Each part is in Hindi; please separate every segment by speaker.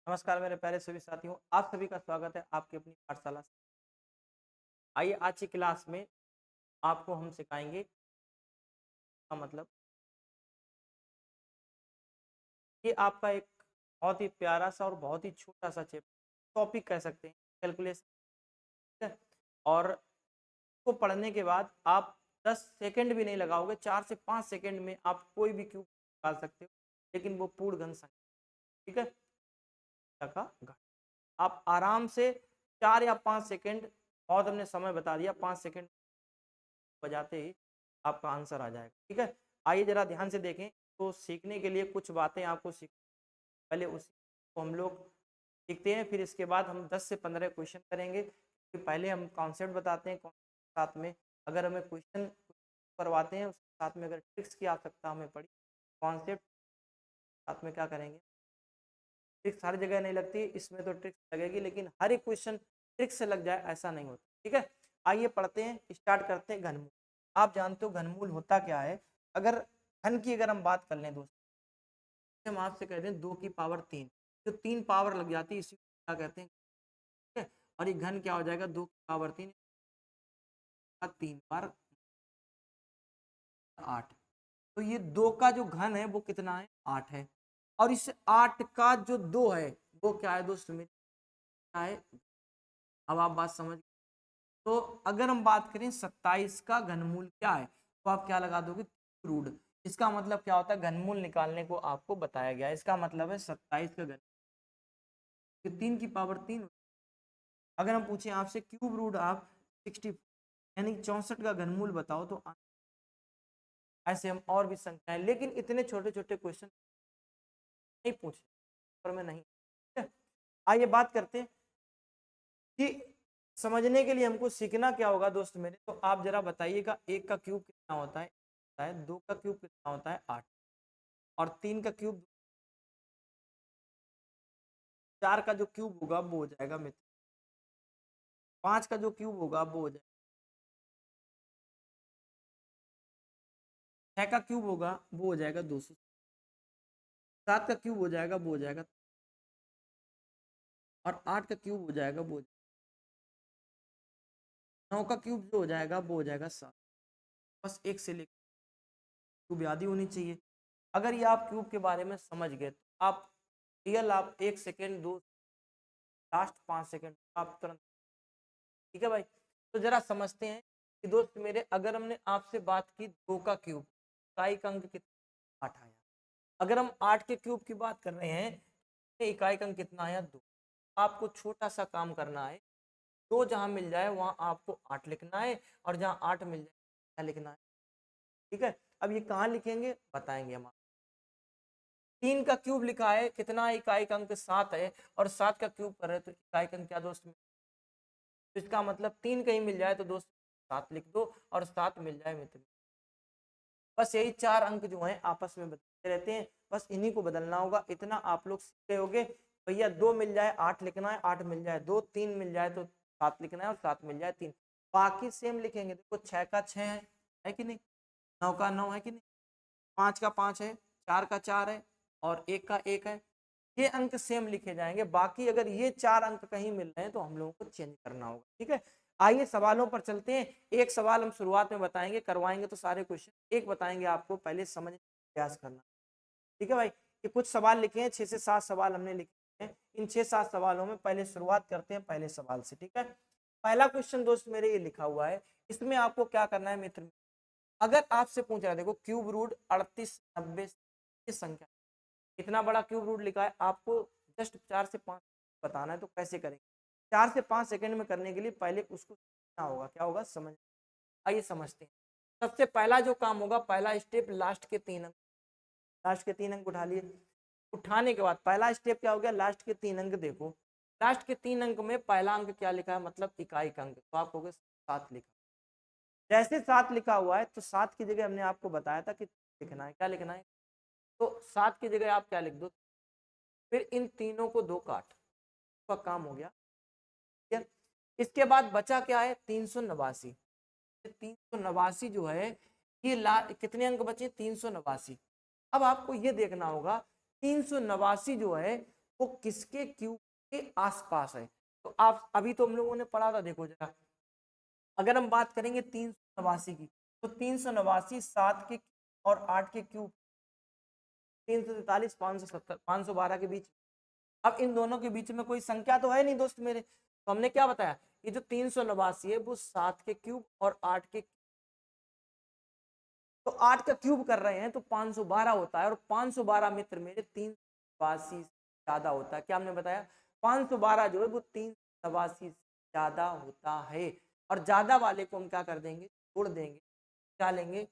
Speaker 1: नमस्कार मेरे प्यारे सभी साथियों, आप सभी का स्वागत है आपकी अपनी पाठशाला से। आइए आज की क्लास में आपको हम सिखाएंगे का मतलब ये आपका एक बहुत ही प्यारा सा और बहुत ही छोटा सा चैप्टर टॉपिक कह सकते हैं कैलकुलेशन, ठीक है। और इसको पढ़ने के बाद आप 10 सेकंड भी नहीं लगाओगे, 4 से 5 सेकंड में आप कोई भी क्यूब निकाल सकते हो, लेकिन वो पूर्ण घन संख्या, ठीक है, का घन। आप आराम से 4 या 5 सेकंड, बहुत हमने समय बता दिया, 5 सेकंड बजाते ही आपका आंसर आ जाएगा, ठीक है। आइए जरा ध्यान से देखें। तो सीखने के लिए कुछ बातें आपको सीख, पहले उसी को हम लोग सीखते हैं, फिर इसके बाद हम 10 से 15 क्वेश्चन करेंगे। फिर पहले हम कॉन्सेप्ट बताते हैं, साथ में अगर हमें क्वेश्चन करवाते हैं उसके साथ में अगर ट्रिक्स की आवश्यकता हमें पड़ी, कॉन्सेप्ट साथ में क्या करेंगे। ट्रिक्स हर जगह नहीं लगती, इसमें तो ट्रिक्स लगेगी, लेकिन हर एक क्वेश्चन ट्रिक्स से लग जाए ऐसा नहीं होता, ठीक है। आइए पढ़ते हैं, स्टार्ट करते हैं। घनमूल, आप जानते हो घनमूल होता क्या है। अगर घन की अगर हम बात कर लें दोस्तों, हम आपसे कहते हैं 2 की पावर 3, जो 3 पावर लग जाती है इसी को क्या कहते हैं, ठीक है। और ये घन क्या हो जाएगा, 2 की पावर 3 का 3 बार 8। तो ये 2 का जो घन है वो कितना है, 8 है। और इस 8 का जो 2 है वो क्या है दोस्तों में, क्या है। अब आप बात समझ, तो अगर हम बात करें 27 का घनमूल क्या है, तो आप क्या लगा दोगे, रूट। इसका मतलब क्या होता है, घनमूल निकालने को आपको बताया गया है। इसका मतलब है 27 का घन 3 की पावर 3। अगर हम पूछें आपसे क्यूब रूट आप 60 यानी 64 का घनमूल बताओ, तो ऐसे हम और भी संख्याएं, लेकिन इतने छोटे छोटे क्वेश्चन नहीं पूछे पर मैं नहीं, ठीक है? आइए बात करते हैं कि समझने के लिए हमको सीखना क्या होगा दोस्त मेरे। तो आप जरा बताइएगा, 1 का क्यूब कितना होता है, 2 का क्यूब कितना होता है 8, और 3 का क्यूब, 4 का जो क्यूब होगा वो हो जाएगा मित्र, 5 का जो क्यूब होगा वो हो जाएगा, 6 का क्यूब होगा वो हो जाएगा 200, 7 का क्यूब हो जाएगा वो हो जाएगा, और 8 का क्यूब हो जाएगा वो, 9 का क्यूब जो हो जाएगा वो हो जाएगा 7। बस एक से लेकर क्यूब याद ही होनी चाहिए। अगर ये आप क्यूब के बारे में समझ गए तो आप रियल, आप 1 सेकेंड, 2, लास्ट 5 सेकेंड आप तुरंत, ठीक है भाई। तो जरा समझते हैं कि दोस्त मेरे, अगर हमने आपसे बात की 2 का क्यूब, इकाई का अंक कितना, 8 आया। अगर हम 8 के क्यूब की बात कर रहे हैं, इकाई का अंक कितना आया, 2। आपको छोटा सा काम करना है, 2 जहां मिल जाए वहां आपको 8 लिखना है, और जहां 8 मिल जाए क्या लिखना है, ठीक है। अब ये कहाँ लिखेंगे बताएंगे हम। 3 का क्यूब लिखा है, कितना इकाई का अंक 7 है, और 7 का क्यूब कर रहे तो इकाई का अंक क्या दोस्त, तो इसका मतलब 3 कहीं मिल जाए तो दोस्त 7 लिख दो, और 7 मिल जाए मित्र। बस यही 4 अंक जो हैं आपस में बदलते रहते हैं, बस इन्हीं को बदलना होगा। इतना आप लोग सीख गए होगे। भैया 2 मिल जाए 8 लिखना है, 8 मिल जाए 2, 3 मिल जाए तो 7 लिखना है, और 7 मिल जाए 3। बाकी सेम लिखेंगे। देखो 6 का 6 है कि नहीं, 9 का 9 है कि नहीं, 5 का 5 है, 4 का 4 है, और 1 का 1 है। ये अंक सेम लिखे जाएंगे। बाकी अगर ये 4 अंक कहीं मिल रहे हैं तो हम लोगों को चेंज करना होगा, ठीक है। आइए सवालों पर चलते हैं। एक सवाल हम शुरुआत में बताएंगे, करवाएंगे तो सारे क्वेश्चन एक बताएंगे, आपको पहले समझने का प्रयास करना, ठीक है भाई। ये कुछ सवाल लिखे हैं, 6 से 7 सवाल हमने लिखे हैं। इन 6-7 सवालों में पहले शुरुआत करते हैं पहले सवाल से, ठीक है। पहला क्वेश्चन दोस्त मेरे ये लिखा हुआ है, इसमें आपको क्या करना है मित्र। अगर आपसे पूछ रहा है, देखो क्यूब रूट 38 90 इस संख्या, इतना बड़ा क्यूब रूट लिखा है, आपको जस्ट 4 से 5 बताना है। तो कैसे करेंगे, 4 से 5 सेकंड में करने के लिए पहले उसको समझना होगा, क्या होगा समझ। आइए समझते हैं। सबसे पहला जो काम होगा, पहला स्टेप, लास्ट के 3 अंक, लास्ट के 3 अंक उठा लिए। उठाने के बाद पहला स्टेप क्या हो गया, लास्ट के 3 अंक देखो। लास्ट के 3 अंक में पहला अंक क्या लिखा है, मतलब इकाई का अंक, तो आप हो गए 7 लिखा। जैसे 7 लिखा हुआ है तो 7 की जगह हमने आपको बताया था कि लिखना है, क्या लिखना है, तो 7 की जगह आप क्या लिख दो, फिर इन तीनों को 2 काट, का काम हो गया, ठीक है। इसके बाद बचा क्या है, 389। 389 जो है, ये कितने अंक बचे, 389। अब आपको ये देखना होगा 389 जो है वो किसके क्यूब के आसपास है। तो आप अभी तो हम लोगों ने पढ़ा था, देखो जरा, अगर हम बात करेंगे 389 की, तो 389 7 के और 8 के क्यूब, 343 570 512 के बीच। अब इन दोनों के बीच में कोई संख्या तो है नहीं दोस्त मेरे, तो हमने क्या बताया, ये जो 389 है वो 7 के क्यूब और 8 के, तो 8 का क्यूब कर रहे हैं तो 512 होता है, और 512 मित्र मेरे 389 से ज्यादा होता है। क्या हमने बताया, 512 जो है वो 389 से ज्यादा होता है, और ज्यादा वाले को हम क्या कर देंगे, जोड़ देंगे, क्या लेंगे,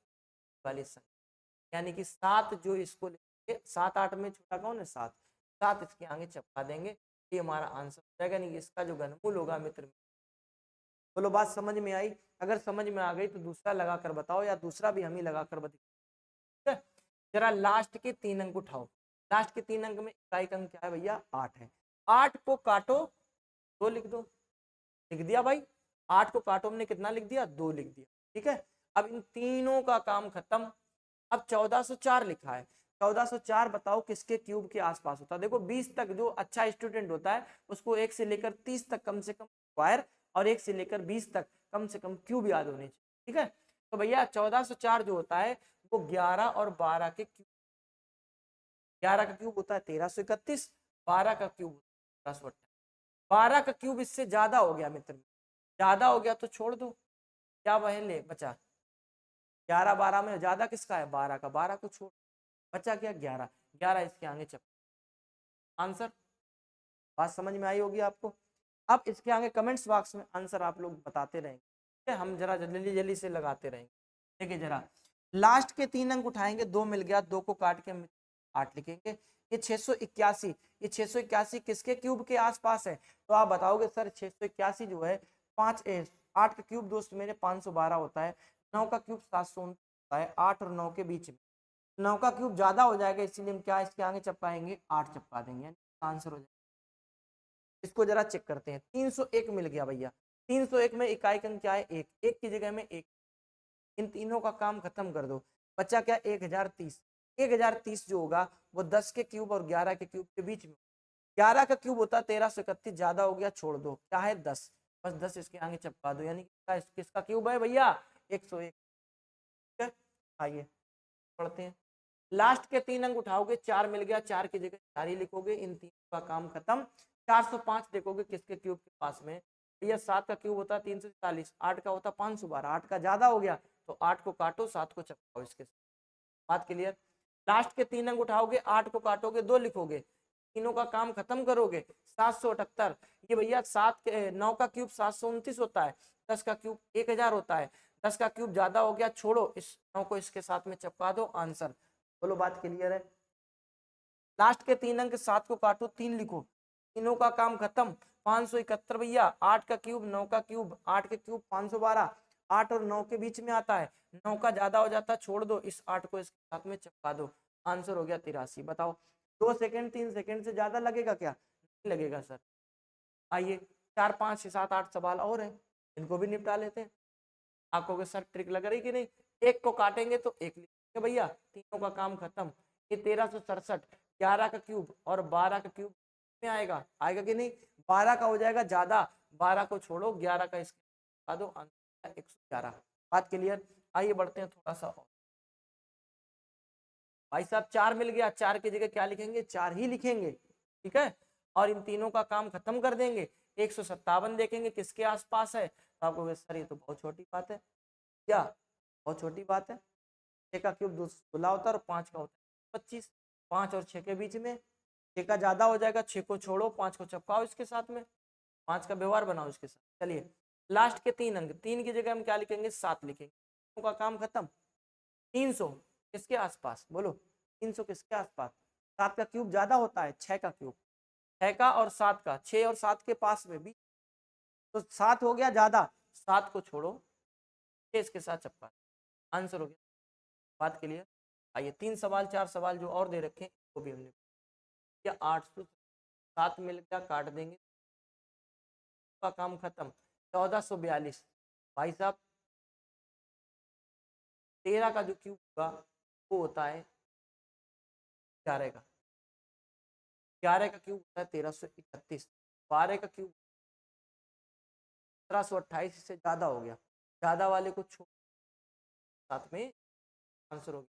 Speaker 1: वाले संख्या, यानी कि 7 जो इसको लेंगे, 7 8 में छोटा कौन है, 7, 7 इसके आगे चिपका देंगे, ये हमारा आंसर हो जाएगा। नहीं, इसका जो घनमूल होगा मित्र, बोलो बात समझ में आई। अगर समझ में आ गई तो दूसरा लगा कर बताओ, या दूसरा भी हम ही लगा कर बताओ, ठीक है। जरा लास्ट के 3 अंक उठाओ। लास्ट के 3 अंक में इकाई का अंक क्या है भैया, 8 है। 8 को काटो, 2 लिख दो, लिख दिया भाई। 8 को काटो, हमने कितना लिख दिया, 2 लिख दिया, ठीक है। अब इन तीनों का काम खत्म। अब 1404 लिखा है, 1404 बताओ किसके क्यूब के आसपास होता है। देखो 20 तक जो अच्छा स्टूडेंट होता है उसको 1 से लेकर 30 तक कम से कम स्क्वायर, और 1 से लेकर 20 तक कम से कम क्यूब याद होने चाहिए, ठीक है। तो भैया 1404 जो होता है वो 11 और 12 के क्यूब, 11 का क्यूब होता है 1331, 12 का क्यूब 1328, 12 का क्यूब इससे ज्यादा हो गया मित्र, ज्यादा हो गया तो छोड़ दो, क्या वह ले बचा, 11 12 में ज्यादा किसका है, 12 का, 12 को छोड़, बचा क्या, 11, 11 इसके आगे चप, आंसर। बात समझ में आई होगी आपको। अब इसके आगे कमेंट्स बॉक्स में आंसर आप लोग बताते रहेंगे, ठीक है, हम जरा जल्दी जल्दी से लगाते रहेंगे। देखिए जरा, लास्ट के 3 अंक उठाएंगे, 2 मिल गया, 2 को काट के 8 लिखेंगे। ये 681, ये 681 किसके क्यूब के आसपास है, तो आप बताओगे सर 681 जो है 8 का क्यूब दोस्त मेरे 512 होता है, 9 का क्यूब 729 होता है, 8 और 9 के बीच में, 9 का क्यूब ज्यादा हो जाएगा, इसीलिए हम क्या इसके आगे चपकाएंगे, 8 चपका देंगे, आंसर हो जाएगा। इसको जरा चेक करते हैं, 301 मिल गया भैया, 301 में इकाई का अंक क्या है, 1, 1 की जगह में 1, इन तीनों का काम खत्म कर दो, बचा क्या, 1030, 1030 जो होगा वो 10 के क्यूब और 11 के क्यूब के बीच में, 11 का क्यूब होता है 1331, ज्यादा हो गया छोड़ दो, क्या है 10, बस 10 इसके आगे चिपका दो, यानी किसका क्यूब है भैया, 101, ठीक है। आइए पढ़ते हैं, लास्ट के 3 अंक उठाओगे, 4 मिल गया, 4 की जगह 4 ही लिखोगे, इन तीनों का काम खत्म। 405 देखोगे किसके क्यूब के पास में, भैया 7 का क्यूब होता है 340, 8 का होता है 512, 8 का ज्यादा हो गया तो 8 को काटो, 7 को चपकाओ, इसके साथ बात क्लियर। लास्ट के 3 अंक उठाओगे, 8 को काटोगे, 2 लिखोगे, तीनों का काम खत्म करोगे, 778, ये भैया 7 के 9 का क्यूब 729 होता है, 10 का क्यूब 1000 होता है, 10 का क्यूब ज्यादा हो गया छोड़ो, इस 9 को इसके साथ में चिपका दो, आंसर। बोलो बात क्लियर है। लास्ट के 3 अंक, 7 को काटो, 3 लिखो, तीनों का काम खत्म, 571 भैया, 8 का क्यूब 9 का क्यूब, 8 के क्यूब 512, 8 और 9 के बीच में आता है, 9 का ज्यादा हो जाता है छोड़ दो, इस 8 को इसके साथ में चिपका दो, आंसर हो गया 83। बताओ 2 सेकंड 3 सेकंड से ज्यादा लगेगा क्या, नहीं लगेगा सर। आइए 4 5 6 7 8 सवाल और है, इनको भी निपटा लेते हैं। आपको सर ट्रिक लग रही कि नहीं, एक को काटेंगे तो एक लिखेंगे भैया, तीनों का काम खत्म। ये 1367, 11 का क्यूब और 12 का क्यूब में आएगा, आएगा कि नहीं, 12 का हो जाएगा ज्यादा, 12 को छोड़ो, 11 का इसके दो, आंसर 111। बात क्लियर। आइए बढ़ते हैं थोड़ा सा और। भाई साहब 4 मिल गया, 4 की जगह क्या लिखेंगे, 4 ही लिखेंगे, ठीक है, और इन तीनों का काम खत्म कर देंगे। 157 देखेंगे किसके आसपास है, तो आपको सर ये तो बहुत छोटी बात है, क्या बहुत छोटी बात है, 6 का क्यूब 16 होता है और 5 का होता है 25, 5 और 6 के बीच में, 6 का ज्यादा हो जाएगा, 6 को छोड़ो, 5 को चपकाओ इसके साथ में, 5 का व्यवहार बनाओ इसके साथ। चलिए लास्ट के 3 अंक, 3 की जगह हम क्या लिखेंगे, 7 लिखेंगे, का काम खत्म। 300 किसके आसपास, बोलो 300 किसके आसपास, 7 का क्यूब ज्यादा होता है 6 का क्यूब, 6 का और 7 का, 6 और 7 के पास में भी, तो 7 हो गया ज्यादा, 7 को छोड़ो, 6 इसके साथ चपका, आंसर हो गया। बात के लिए आइए 3 सवाल 4 सवाल जो और दे रखे वो भी हमने, क्या 807 मिल गया, काट देंगे, का काम खत्म। 1442 भाई साहब 13 का जो क्यूब होगा वो होता है 11 का, 11 का क्यूब होता है 1331, 12 का क्यूब 1728, इससे ज्यादा हो गया, ज्यादा वाले को छोड़ साथ में आंसर हो गया।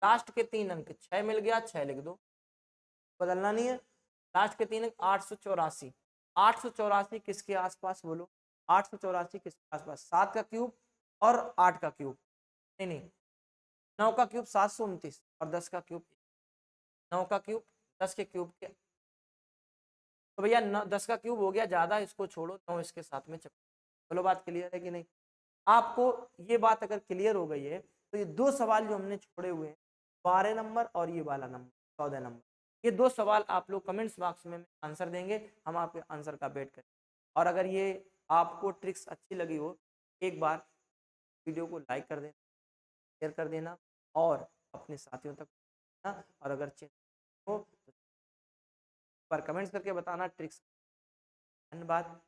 Speaker 1: लास्ट के 3 अंक 6 मिल गया, 6 लिख दो, बदलना नहीं है। लास्ट के 3 अंक 884, 884 किसके आसपास बोलो, 884 किसके आसपास, 7 का क्यूब और 8 का क्यूब, नहीं नहीं 9 का क्यूब 729 और 10 का क्यूब, 9 का क्यूब 10 के क्यूब के, तो भैया 10 का क्यूब हो गया ज्यादा, इसको छोड़ो, 9 इसके साथ में चलो। बोलो बात क्लियर है कि नहीं। आपको ये बात अगर क्लियर हो गई है तो ये 2 सवाल जो हमने छोड़े हुए हैं, 12 नंबर और ये वाला नंबर 14 नंबर, ये 2 सवाल आप लोग कमेंट्स बॉक्स में आंसर देंगे, हम आपके आंसर का वेट करें। और अगर ये आपको ट्रिक्स अच्छी लगी हो, एक बार वीडियो को लाइक कर देना, शेयर कर देना और अपने साथियों तक ना, और अगर चैनल हो तो पर कमेंट्स करके बताना ट्रिक्स। धन्यवाद।